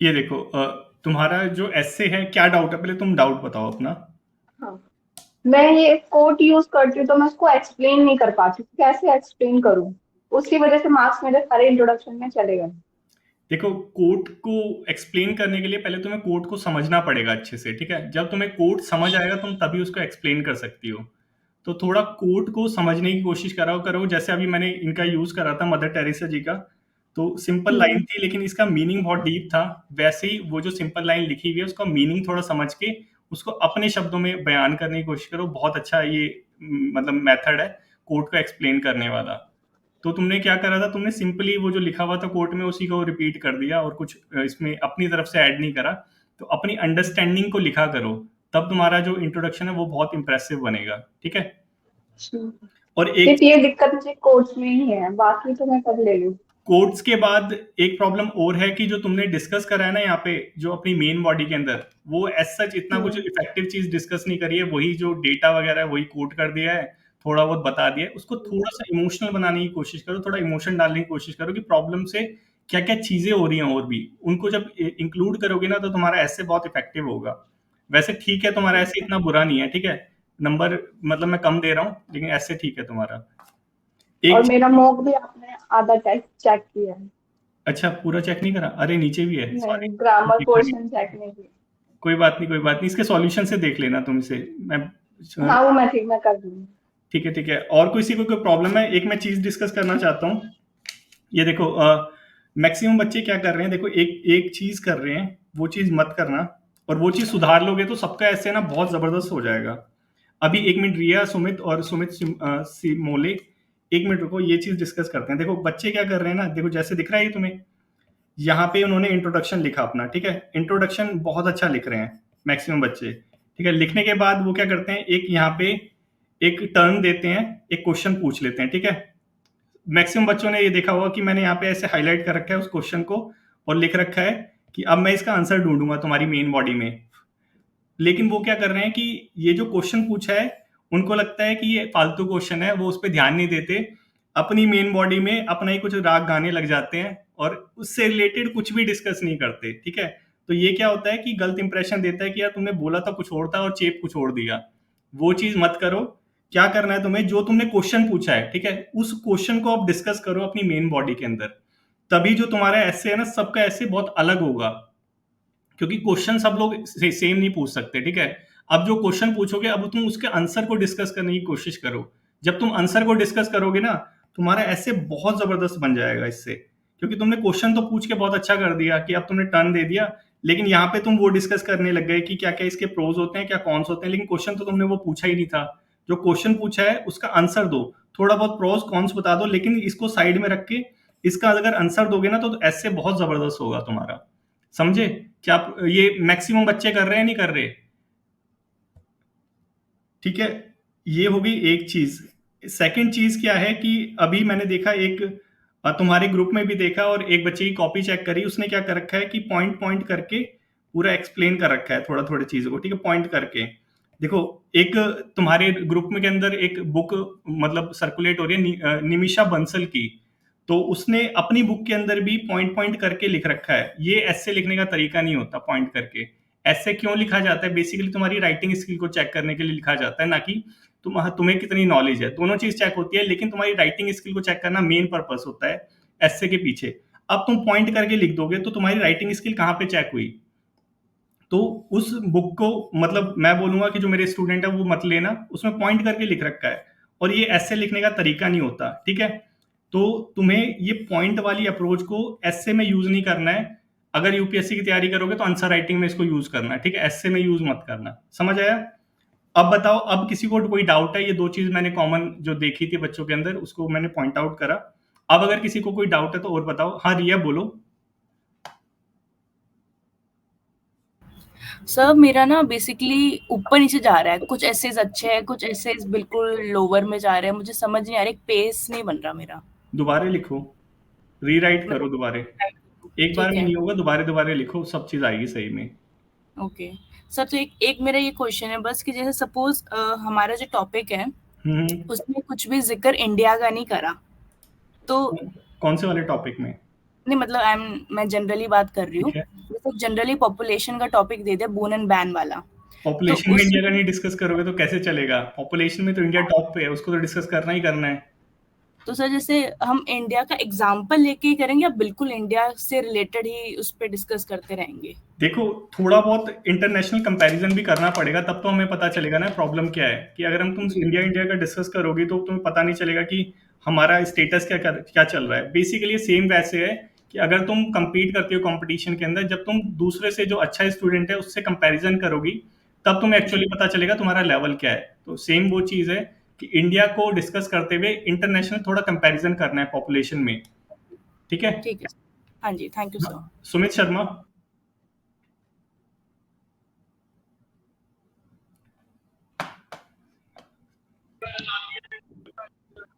ये देखो, तुम्हारा जो एस्से है, क्या डाउट है? पहले तुम डाउट बताओ अपना। हाँ, मैं ये कोट यूज करती हूँ तो मैं उसको एक्सप्लेन नहीं कर पाती, कैसे एक्सप्लेन करूँ? उसकी वजह से मार्क्स मेरे सारे इंट्रोडक्शन में चले गए। देखो, कोट को एक्सप्लेन करने के लिए पहले तुम्हें कोट को समझना पड़ेगा अच्छे से, ठीक है? जब तुम्हें कोट समझ आएगा तुम तभी उसको एक्सप्लेन कर सकती हो। तो थोड़ा कोट को समझने की कोशिश करो जैसे अभी मैंने इनका यूज करा था, मदर टेरेसा जी का। तो सिंपल लाइन हम्म। थी लेकिन इसका मीनिंग बहुत डीप था। वैसे ही वो जो सिंपल लाइन लिखी हुई है उसका मीनिंग थोड़ा समझ के उसको अपने शब्दों में बयान करने की कोशिश करो। बहुत अच्छा ये मतलब मेथड है कोट को एक्सप्लेन करने वाला। तो तुमने क्या करा था, तुमने सिंपली वो जो लिखा हुआ था कोट में उसी को रिपीट कर दिया और कुछ इसमें अपनी तरफ से ऐड नहीं करा। तो अपनी अंडरस्टैंडिंग को लिखा करो, तब तुम्हारा जो इंट्रोडक्शन है वो बहुत इंप्रेसिव बनेगा, ठीक है? ठीक। और एक सिर्फ ये दिक्कत मुझे कोर्स में ही है, बाकी तो मैं कर ले लूँ। कोट्स के बाद एक प्रॉब्लम और है कि जो तुमने डिस्कस करा है ना यहाँ पे, जो अपनी मेन बॉडी के अंदर, वो एज सच इतना कुछ हम्म। इफेक्टिव चीज डिस्कस नहीं करी है। वही जो डेटा वगैरह है वही कोट कर दिया है, थोड़ा बहुत बता दिया है। उसको थोड़ा सा इमोशनल बनाने की कोशिश करो, थोड़ा इमोशन डालने की कोशिश करो कि प्रॉब्लम से क्या क्या चीजें हो रही हैं, और भी उनको जब इंक्लूड करोगे ना तो तुम्हारा ऐसे बहुत इफेक्टिव होगा। वैसे ठीक है, तुम्हारा ठीक ऐसे है। इतना बुरा नहीं है, ठीक है? नंबर मतलब मैं कम दे रहा हूँ लेकिन ऐसे ठीक है तुम्हारा। और एक मेरा मॉक भी आपने आधा टेस्ट चेक किया है? अच्छा, पूरा चेक नहीं करा? अरे नीचे भी है, नहीं, सॉरी। ग्रामर देखा नहीं। पोर्शन चेक नहीं किया। कोई बात नहीं, कोई बात नहीं, इसके सॉल्यूशन से देख लेना तुम इसे। मैं हाँ, वो मैं ठीक मैं कर दूंगी। ठीक है, ठीक है। और किसी को कोई प्रॉब्लम है? एक मैं चीज डिस्कस करना चाहता हूँ। ये देखो, मैक्सिमम बच्चे क्या कर रहे हैं, देखो एक एक चीज कर रहे हैं, वो चीज मत करना। और वो चीज सुधार लोगे तो सबका ऐसे ना बहुत जबरदस्त हो जाएगा। अभी एक मिनट, रिया, सुमित और मोले, एक मिनट रुको, ये चीज डिस्कस करते हैं। देखो बच्चे क्या कर रहे हैं ना, देखो जैसे दिख रहा है ये तुम्हें, यहाँ पे उन्होंने इंट्रोडक्शन लिखा अपना, ठीक है? इंट्रोडक्शन बहुत अच्छा लिख रहे हैं मैक्सिमम बच्चे, ठीक है? लिखने के बाद वो क्या करते हैं, एक यहाँ पे एक टर्न देते हैं, एक क्वेश्चन पूछ लेते हैं, ठीक है? मैक्सिमम बच्चों ने ये देखा होगा कि मैंने यहाँ पे ऐसे हाईलाइट कर रखा है उस क्वेश्चन को, और लिख रखा है कि अब मैं इसका आंसर ढूंढूंगा तुम्हारी मेन बॉडी में। लेकिन वो क्या कर रहे हैं कि ये जो क्वेश्चन पूछा है, उनको लगता है कि ये फालतू क्वेश्चन है, वो उस पर ध्यान नहीं देते। अपनी मेन बॉडी में अपना ही कुछ राग गाने लग जाते हैं और उससे रिलेटेड कुछ भी डिस्कस नहीं करते, ठीक है? तो ये क्या होता है कि गलत इंप्रेशन देता है कि यार तुमने बोला था कुछ और था और चेप कुछ और दिया। वो चीज मत करो। क्या करना है तुम्हें, जो तुमने क्वेश्चन पूछा है, ठीक है, उस क्वेश्चन को आप डिस्कस करो अपनी मेन बॉडी के अंदर। तभी जो तुम्हारा ऐसे है ना, सबका ऐसे बहुत अलग होगा। क्योंकि क्वेश्चन सब लोग सेम नहीं पूछ सकते, ठीक है? अब जो क्वेश्चन पूछोगे, अब तुम उसके आंसर को डिस्कस करने की कोशिश करो। जब तुम आंसर को डिस्कस करोगे ना, तुम्हारा ऐसे बहुत जबरदस्त बन जाएगा इससे। क्योंकि तुमने क्वेश्चन तो पूछ के बहुत अच्छा कर दिया कि अब तुमने टर्न दे दिया, लेकिन यहाँ पे तुम वो डिस्कस करने लग गए कि क्या क्या इसके प्रोज होते हैं, क्या कॉन्स होते हैं, लेकिन क्वेश्चन तो तुमने वो पूछा ही नहीं था। जो क्वेश्चन पूछा है उसका आंसर दो, थोड़ा बहुत प्रोज कॉन्स बता दो, लेकिन इसको साइड में रख के इसका अगर आंसर दोगे ना तो ऐसे बहुत जबरदस्त होगा तुम्हारा। समझे? क्या ये मैक्सिमम बच्चे कर रहे हैं, नहीं कर रहे? ठीक है, ये होगी एक चीज। सेकंड चीज क्या है कि अभी मैंने देखा एक, तुम्हारे ग्रुप में भी देखा, और एक बच्चे की कॉपी चेक करी, उसने क्या कर रखा है कि पॉइंट पॉइंट करके पूरा एक्सप्लेन कर रखा है थोड़ा थोड़ा चीजों को, ठीक है? पॉइंट करके। देखो, एक तुम्हारे ग्रुप में के अंदर एक बुक मतलब सर्कुलेट हो रही है, निमिषा बंसल की। तो उसने अपनी बुक के अंदर भी पॉइंट पॉइंट करके लिख रखा है। ये ऐसे लिखने का तरीका नहीं होता पॉइंट करके। ऐसे क्यों लिखा जाता है? बेसिकली तुम्हारी राइटिंग स्किल को चेक करने के लिए लिखा जाता है, ना कि तुम्हें कितनी नॉलेज है। दोनों चीज चेक होती है, लेकिन तुम्हारी राइटिंग स्किल को चेक करना मेन पर्पस होता है ऐसे के पीछे। अब तुम पॉइंट करके लिख दोगे तो तुम्हारी राइटिंग स्किल कहाँ पे चेक हुई? तो उस बुक को, मतलब मैं बोलूंगा कि जो मेरे स्टूडेंट है वो मत लेना, उसमें पॉइंट करके लिख रखा है। और ये ऐसे लिखने का तरीका नहीं होता, ठीक है? तो तुम्हें ये पॉइंट वाली अप्रोच को ऐसे में यूज नहीं करना है। अगर यूपीएससी की तैयारी करोगे तो आंसर राइटिंग में इसको यूज करना है, ठीक है? ऐसे में यूज मत करना। समझ आया? अब बताओ, अब किसी को कोई डाउट है? ये दो चीज मैंने कॉमन जो देखी थी बच्चों के अंदर उसको मैंने पॉइंट आउट करा। अब अगर किसी को कोई डाउट है तो और बताओ। हाँ रिया, बोलो। सर मेरा ना बेसिकली ऊपर नीचे जा रहा है, कुछ एसेज अच्छे हैं, कुछ एसेज बिल्कुल लोअर में जा रहे हैं, मुझे समझ नहीं आ रहा, एक पेस नहीं बन रहा मेरा। दोबारा लिखो, रीराइट करो दोबारा। मतलब एक बार ठीक में है। नहीं होगा, दोबारा दोबारा लिखो, सब चीज आएगी सही में। ओके सर, तो एक एक मेरा ये क्वेश्चन है बस कि जैसे सपोज हमारा जो टॉपिक है हम्म। उसमें कुछ भी जिक्र इंडिया का नहीं करा, तो कौन से वाले टॉपिक में? नहीं मतलब मैं जनरली बात कर रही हूँ। ठीक है। जैसे जनरली पॉपुलेशन का टॉपिक दे दिया बोन एंड बैन वाला, तो पॉपुलेशन में उस इंडिया का नहीं डिस्कस करोगे तो कैसे चलेगा? पॉपुलेशन में तो इंडिया टॉप पे है, उसको तो डिस्कस करना ही करना है। तो सर जैसे हम इंडिया का एग्जाम्पल लेके ही करेंगे या बिल्कुल इंडिया से रिलेटेड ही उस पर डिस्कस करते रहेंगे? देखो, थोड़ा बहुत इंटरनेशनल कंपैरिजन भी करना पड़ेगा, तब तो हमें पता चलेगा ना प्रॉब्लम क्या है। कि अगर हम तुम जी इंडिया इंडिया का डिस्कस करोगे तो तुम्हें पता नहीं चलेगा कि हमारा स्टेटस क्या क्या क्या चल रहा है। बेसिकली सेम वैसे है कि अगर तुम compete करते हो कंपटीशन के अंदर, जब तुम दूसरे से जो अच्छा स्टूडेंट है उससे कंपैरिजन करोगी, तब तुम्हें जी एक्चुअली पता चलेगा तुम्हारा लेवल क्या है। तो सेम वो चीज़ है कि इंडिया को डिस्कस करते हुए इंटरनेशनल थोड़ा कंपैरिजन करना है पॉपुलेशन में। ठीक है। ठीक है। हाँ जी, thank you sir. Sumit Sharma.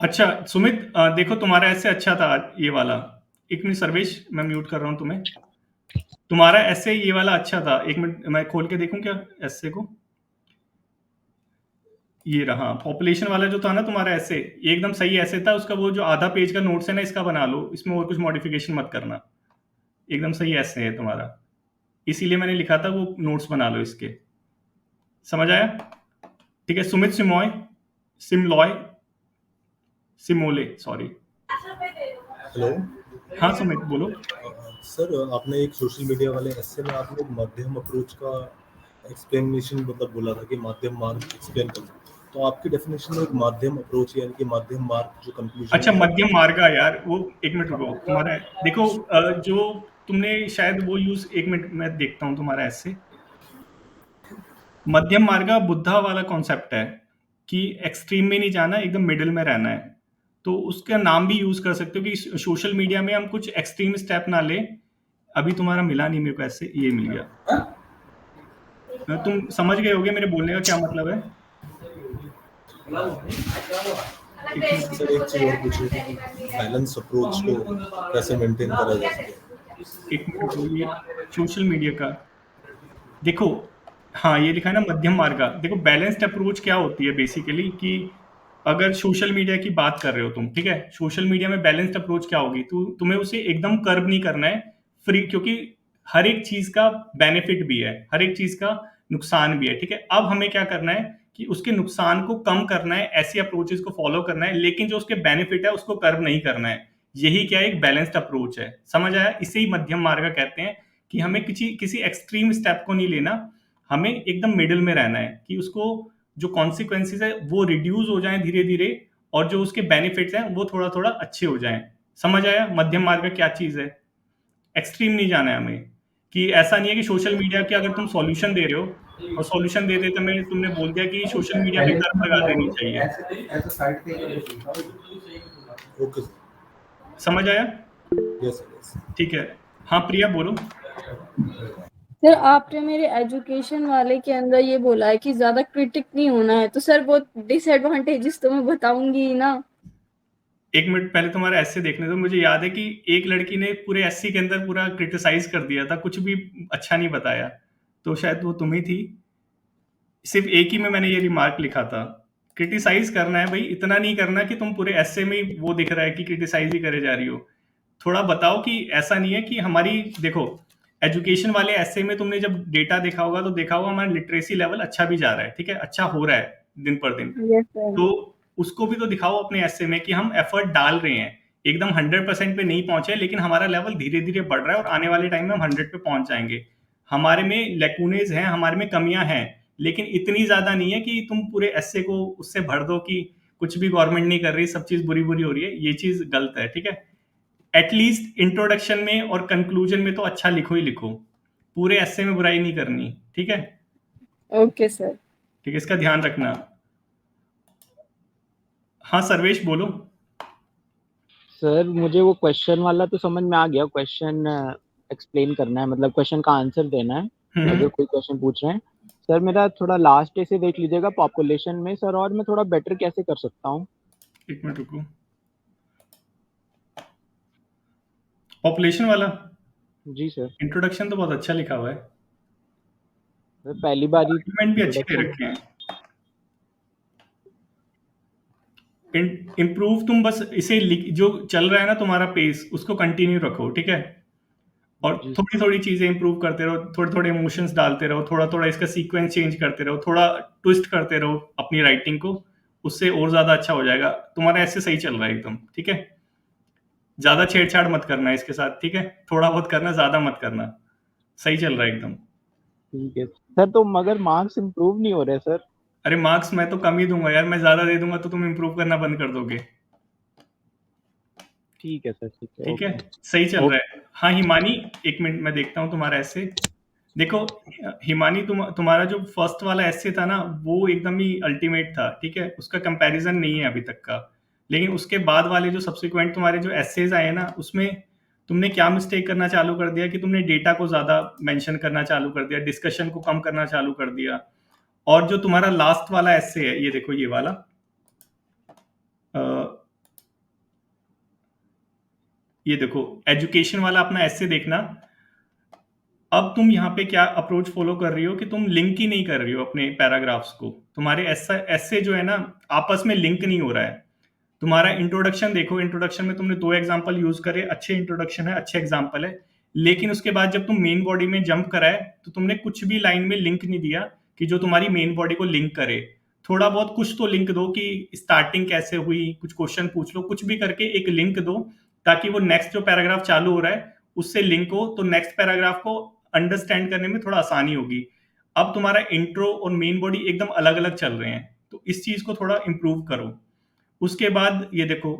अच्छा सुमित, देखो तुम्हारा ऐसे अच्छा था ये वाला। एक मिनट सर्वेश, मैं म्यूट कर रहा हूँ तुम्हें। तुम्हारा ऐसे ये वाला अच्छा था, एक मिनट मैं खोल के देखूं क्या ऐसे को। ये रहा पॉपुलेशन वाला जो था ना तुम्हारा ऐसे, ये एकदम सही ऐसे था। उसका वो जो आधा पेज का नोट्स है ना, इसका बना लो, इसमें और कुछ मॉडिफिकेशन मत करना। एकदम सही ऐसे है तुम्हारा, इसीलिए मैंने लिखा था वो नोट्स बना लो इसके। समझ आया? ठीक है। सुमित सिमोय, सिमलॉय, सिमोले, सॉरी। हेलो हाँ सुमित बोलो। सर, आपने एक सोशल मीडिया वाले एस्से में आपने एक माध्यम अप्रोच का एक्सप्लेनेशन मतलब बोला था कि माध्यम मार्ग एक्सप्लेन कर। तो आपकी डेफिनेशन में एक माध्यम अप्रोच यानी कि माध्यम मार्ग जो कंक्लूजन अच्छा, में मध्यम मार्गा यार, वो एक मिनट रुको। तुम्हारा देखो, जो तुमने शायद वो यूज, एक मिनट मैं देखता हूँ तुम्हारा ऐसे। मध्यम मार्गा बुद्धा वाला कॉन्सेप्ट है कि एक्सट्रीम में नहीं जाना, एकदम मिडिल में रहना है। तो उसका नाम भी यूज कर सकते हो कि सोशल मीडिया में हम कुछ एक्सट्रीम स्टेप ना ले। अभी तुम्हारा मिला नहीं मेरे को, ऐसे ये मिल गया। तुम समझ गए होगे मेरे बोलने का क्या मतलब है। एक मिनट सर एक चीज और पूछ रही थी कि बैलेंस अप्रोच को कैसे मेंटेन करा जा सके। एक मिनट बोलिए। सोशल मीडिया का देखो, हाँ ये लिखा है ना मध्यम मार्ग। देखो बैलेंस्ड अप्रोच क्या होती है बेसिकली, कि अगर सोशल मीडिया की बात कर रहे हो तुम, ठीक है, सोशल मीडिया में बैलेंस्ड अप्रोच क्या होगी, तो तुम्हें उसे एकदम कर्व नहीं करना है, फ्री, क्योंकि हर एक चीज का बेनिफिट भी है, हर एक चीज का नुकसान भी है। ठीक है, अब हमें क्या करना है कि उसके नुकसान को कम करना है, ऐसी अप्रोचेस को फॉलो करना है, लेकिन जो उसके बेनिफिट है उसको कर्व नहीं करना है। यही क्या एक बैलेंस्ड अप्रोच है। समझ आया? इसे ही मध्यम मार्ग कहते हैं कि हमें किसी किसी एक्सट्रीम स्टेप को नहीं लेना, हमें एकदम मिडिल में रहना है कि उसको जो कॉन्सिक्वेंसेज है वो रिड्यूस हो जाएं धीरे धीरे, और जो उसके बेनिफिट्स हैं वो थोड़ा थोड़ा अच्छे हो जाएं। समझ आया मध्यम मार्ग क्या चीज है? एक्सट्रीम नहीं जाना है हमें, कि ऐसा नहीं है कि सोशल मीडिया के अगर तुम सॉल्यूशन दे रहे हो और सॉल्यूशन दे देते में तुमने बोल दिया कि सोशल मीडिया पे कर्व लगा देनी चाहिए। ओके समझ आया? यस। ठीक है। हाँ प्रिया बोलो। सर आपने मेरे एजुकेशन वाले के अंदर ये बोला है कि ज्यादा क्रिटिक नहीं होना है, तो सर वो डिसएडवांटेजेस तो मैं बताऊंगी ही ना। एक मिनट पहले तुम्हारा ऐसे देखने दो। मुझे याद है कि एक लड़की ने पूरे एससी के अंदर पूरा क्रिटिसाइज कर दिया था, कुछ भी अच्छा नहीं बताया, तो शायद वो तुम ही थी। सिर्फ एक ही में मैंने ये रिमार्क लिखा था, क्रिटिसाइज करना है भाई, इतना नहीं करना कि तुम पूरे एसए में ही वो दिख रहा है कि क्रिटिसाइज ही करे जा रही हो। थोड़ा बताओ कि ऐसा नहीं है कि हमारी, देखो एजुकेशन वाले एसए में तुमने जब डेटा देखा होगा तो देखा होगा हमारा लिटरेसी लेवल अच्छा भी जा रहा है, ठीक है, अच्छा हो रहा है दिन पर दिन। Yes sir. तो उसको भी तो दिखाओ अपने एसए में कि हम एफर्ट डाल रहे हैं, एकदम 100% पे नहीं पहुंचे, लेकिन हमारा लेवल धीरे धीरे बढ़ रहा है और आने वाले टाइम में हम 100 पे पहुंच जाएंगे। हमारे में लेकुनेज हैं, हमारे में कमियां हैं, लेकिन इतनी ज्यादा नहीं है कि तुम पूरे एसए को उससे भर दो कि कुछ भी गवर्नमेंट नहीं कर रही, सब चीज बुरी बुरी हो रही है। ये चीज गलत है। ठीक है, एटलीस्ट इंट्रोडक्शन में और कंक्लूजन में तो अच्छा लिखो ही लिखो, पूरे एसए में बुराई नहीं करनी। ठीक है, ओके सर। ठीक है, इसका ध्यान रखना। हाँ सर्वेश बोलो। सर मुझे वो क्वेश्चन वाला तो समझ में आ गया, क्वेश्चन एक्सप्लेन करना है, मतलब क्वेश्चन का आंसर देना है अगर कोई क्वेश्चन पूछ रहे हैं। सर मेरा थोड़ा लास्ट से देख लीजिएगा पॉपुलेशन में सर, और मैं थोड़ा बेटर कैसे कर सकता हूँ। एक मिनट रुको, पॉपुलेशन वाला जी सर। इंट्रोडक्शन तो बहुत अच्छा लिखा हुआ है, सर पहली बार ही आर्गुमेंट भी अच्छे दे introduction- रखे हैं। इम्प्रूव तुम बस इसे जो चल रहा है ना तुम्हारा पेस, उसको कंटिन्यू रखो, ठीक है। और जी। थोड़ी थोड़ी चीजें इंप्रूव करते रहो, थोड़े थोड़े इमोशंस डालते रहो, थोड़ा थोड़ा इसका सीक्वेंस चेंज करते रहो, थोड़ा ट्विस्ट करते रहो अपनी राइटिंग को, उससे और ज्यादा अच्छा हो जाएगा तुम्हारा। ऐसे सही चल रहा है एकदम, ठीक है। ज्यादा छेड़छाड़ मत करना इसके साथ, ठीक है। थोड़ा बहुत करना, ज्यादा मत करना। सही चल रहा है एकदम। ठीक है सर, तो मगर मार्क्स इम्प्रूव नहीं हो रहे सर। अरे मार्क्स मैं तो कम ही दूंगा यार, मैं ज्यादा दे दूंगा तो तुम इम्प्रूव करना बंद कर दोगे। ठीक है सर, ठीक है, ठीक है, ओके। सही चल रहा है। हाँ हिमानी, एक मिनट मैं देखता हूँ तुम्हारा ऐसे। देखो हिमानी, तुम्हारा जो फर्स्ट वाला ऐसे था ना, वो एकदम ही अल्टीमेट था, ठीक है। उसका कंपैरिजन नहीं है अभी तक का। लेकिन उसके बाद वाले जो सब्सिक्वेंट तुम्हारे जो एसेज आए ना, उसमें तुमने क्या मिस्टेक करना चालू कर दिया कि तुमने डेटा को ज्यादा मेंशन करना चालू कर दिया, डिस्कशन को कम करना चालू कर दिया। और जो तुम्हारा लास्ट वाला एसे है, ये देखो ये वाला, ये देखो एजुकेशन वाला अपना एसे देखना। अब तुम यहाँ पे क्या अप्रोच फॉलो कर रही हो कि तुम लिंक ही नहीं कर रही हो अपने पैराग्राफ्स को। तुम्हारे ऐसे जो है ना, आपस में लिंक नहीं हो रहा है। तुम्हारा इंट्रोडक्शन देखो, इंट्रोडक्शन में तुमने 2 एग्जांपल यूज करे, अच्छे इंट्रोडक्शन है, अच्छे एग्जांपल है। लेकिन उसके बाद जब तुम मेन बॉडी में जंप कराए तो तुमने कुछ भी लाइन में लिंक नहीं दिया कि जो तुम्हारी मेन बॉडी को लिंक करे। थोड़ा बहुत कुछ तो लिंक दो कि स्टार्टिंग कैसे हुई, कुछ क्वेश्चन पूछ लो, कुछ भी करके एक लिंक दो, ताकि वो नेक्स्ट जो पैराग्राफ चालू हो रहा है उससे लिंक हो, तो नेक्स्ट पैराग्राफ को अंडरस्टैंड करने में थोड़ा आसानी होगी। अब तुम्हारा इंट्रो और मेन बॉडी एकदम अलग अलग चल रहे हैं, तो इस चीज को थोड़ा इंप्रूव करो। उसके बाद ये देखो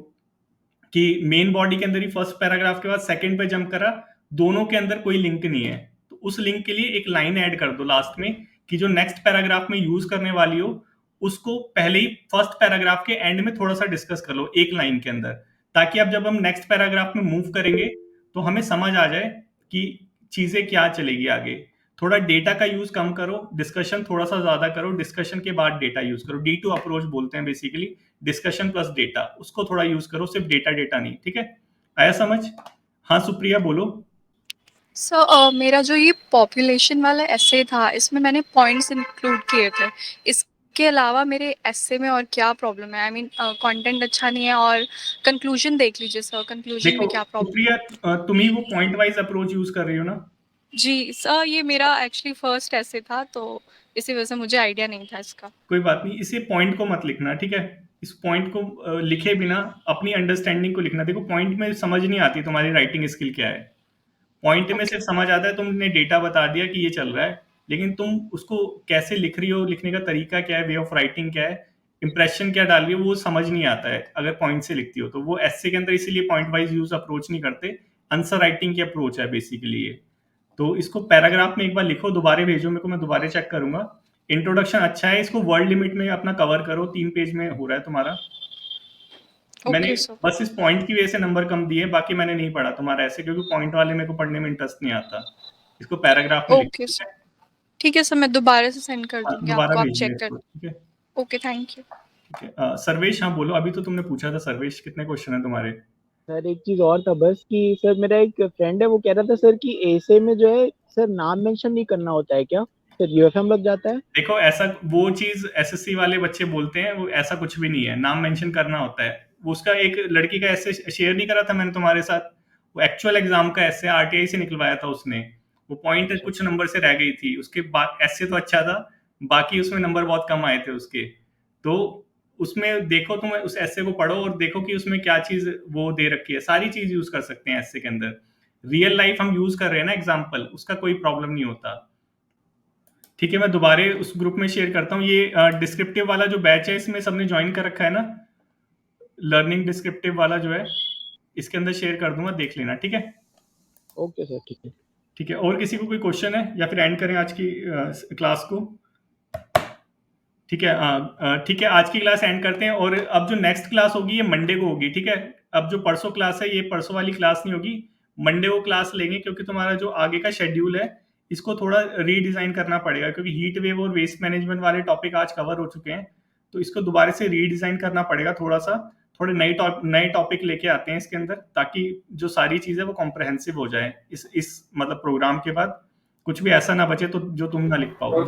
कि मेन बॉडी के अंदर ही फर्स्ट पैराग्राफ के बाद सेकंड पे जंप करा, दोनों के अंदर कोई लिंक नहीं है, तो उस लिंक के लिए एक लाइन ऐड कर दो लास्ट में कि जो नेक्स्ट पैराग्राफ में यूज करने वाली हो, उसको पहले ही फर्स्ट पैराग्राफ के एंड में थोड़ा सा डिस्कस कर लो एक लाइन के अंदर, ताकि अब जब हम नेक्स्ट पैराग्राफ में मूव करेंगे तो हमें समझ आ जाए कि चीजें क्या चलेगी आगे। थोड़ा डेटा का यूज कम करो, डिस्कशन थोड़ा सा ज्यादा करो, डिस्कशन के बाद डेटा यूज करो। D2 अप्रोच बोलते हैं बेसिकली, डिस्कशन प्लस डेटा, उसको थोड़ा यूज करो, सिर्फ डेटा डेटा नहीं, ठीक है। आया समझ? हाँ सुप्रिया बोलो। सर मेरा जो ये पॉपुलेशन वाला एसे था, इसमें मैंने पॉइंट्स इंक्लूड किए थे। इसके अलावा मेरे एसे में और क्या प्रॉब्लम है? आई मीन कंटेंट अच्छा नहीं है, और कंक्लूजन देख लीजिए सर, कंक्लूजन देखो में क्या प्रॉब्लम? सुप्रिया, तुम ही वो पॉइंट वाइज अप्रोच यूज कर रही हो ना? जी सर, ये मेरा एक्चुअली फर्स्ट एसे था, तो इसी वजह से मुझे आइडिया नहीं था इसका। कोई बात नहीं, इसे पॉइंट को मत लिखना, ठीक है। इस पॉइंट को लिखे बिना अपनी अंडरस्टैंडिंग को लिखना। देखो पॉइंट में समझ नहीं आती तुम्हारी राइटिंग स्किल क्या है। पॉइंट में सिर्फ समझ आता है तुमने डेटा बता दिया कि ये चल रहा है, लेकिन तुम उसको कैसे लिख रही हो, लिखने का तरीका क्या है, वे ऑफ राइटिंग क्या है, इंप्रेशन क्या डाल रही हो, वो समझ नहीं आता है अगर पॉइंट से लिखती हो तो। वो एसे के अंदर इसीलिए पॉइंट वाइज यूज अप्रोच नहीं करते, आंसर राइटिंग की अप्रोच है बेसिकली ये। तो इसको पैराग्राफ में एक बार लिखो, दोबारा भेजो मेरे को, मैं दोबारा चेक करूंगा। इंट्रोडक्शन अच्छा है, इसको वर्ड लिमिट में अपना कवर करो, 3 पेज में हो रहा है तुम्हारा। मैंने ओके सर। बस इस पॉइंट की वजह से नंबर कम दिए, बाकी मैंने नहीं पढ़ा तुम्हारा ऐसे, क्योंकि पॉइंट वाले मेरे को पढ़ने में इंटरेस्ट नहीं आता। इसको पैराग्राफ में ओके लिखो, सर, ठीक है सर, मैं दोबारा से सेंड कर हाँ, दूंगी दोबारा आपको, आप भेजिए चेक कर। इसको, ठीक है। Okay, thank you. ठीक है, सर्वेश हाँ बोलो। अभी तो तुमने पूछा था सर्वेश, कितने क्वेश्चन है तुम्हारे? सर एक चीज और था बस कि सर मेरा एक फ्रेंड है, वो कह रहा था सर कि एसे में जो है सर नाम मेंशन नहीं करना होता है क्या? सर यूएफएम लग जाता है? देखो ऐसा, वो चीज एसएससी वाले बच्चे बोलते हैं, वो ऐसा कुछ भी नहीं है, नाम मेंशन करना होता है। वो उसका एक लड़की का ऐसे शेयर नहीं करा था मैंने तुम्हारे साथ, वो एक्चुअल एग्जाम का ऐसे आरटीआई से निकलवाया था उसने। वो पॉइंट कुछ नंबर से रह गई थी, उसके बाद ऐसे तो अच्छा था, बाकी उसमें नंबर बहुत कम आए थे उसके। तो उसमें देखो, तुम उस ऐसे को पढ़ो और देखो कि उसमें क्या चीज वो दे रखी है। सारी चीज यूज कर सकते हैं ऐसे के अंदर, रियल लाइफ हम यूज कर रहे हैं ना एग्जाम्पल, उसका कोई प्रॉब्लम नहीं होता। ठीक है, मैं दोबारा उस ग्रुप में शेयर करता हूँ। ये डिस्क्रिप्टिव वाला जो बैच है, इसमें सबने ज्वाइन कर रखा है ना, लर्निंग डिस्क्रिप्टिव वाला जो है, इसके अंदर शेयर कर दूंगा, देख लेना, ठीक है। ओके सर, ठीक है। ठीक है, और किसी को कोई क्वेश्चन है या फिर एंड करें आज की क्लास को? ठीक है, ठीक है, आज की क्लास एंड करते हैं। और अब जो नेक्स्ट क्लास होगी ये मंडे को होगी, ठीक है। अब जो परसों क्लास है, ये परसों वाली क्लास नहीं होगी, मंडे को क्लास लेंगे, क्योंकि तुम्हारा जो आगे का शेड्यूल है इसको थोड़ा रीडिजाइन करना पड़ेगा, क्योंकि हीट वेव और वेस्ट मैनेजमेंट वाले टॉपिक आज कवर हो चुके हैं, तो इसको दोबारा से रीडिजाइन करना पड़ेगा थोड़ा सा। थोड़े नए टॉपिक लेके आते हैं इसके अंदर, ताकि जो सारी चीजें वो कॉम्प्रहेंसिव हो जाए इस मतलब प्रोग्राम के बाद, कुछ भी ऐसा ना बचे तो जो तुम ना लिख पाओ।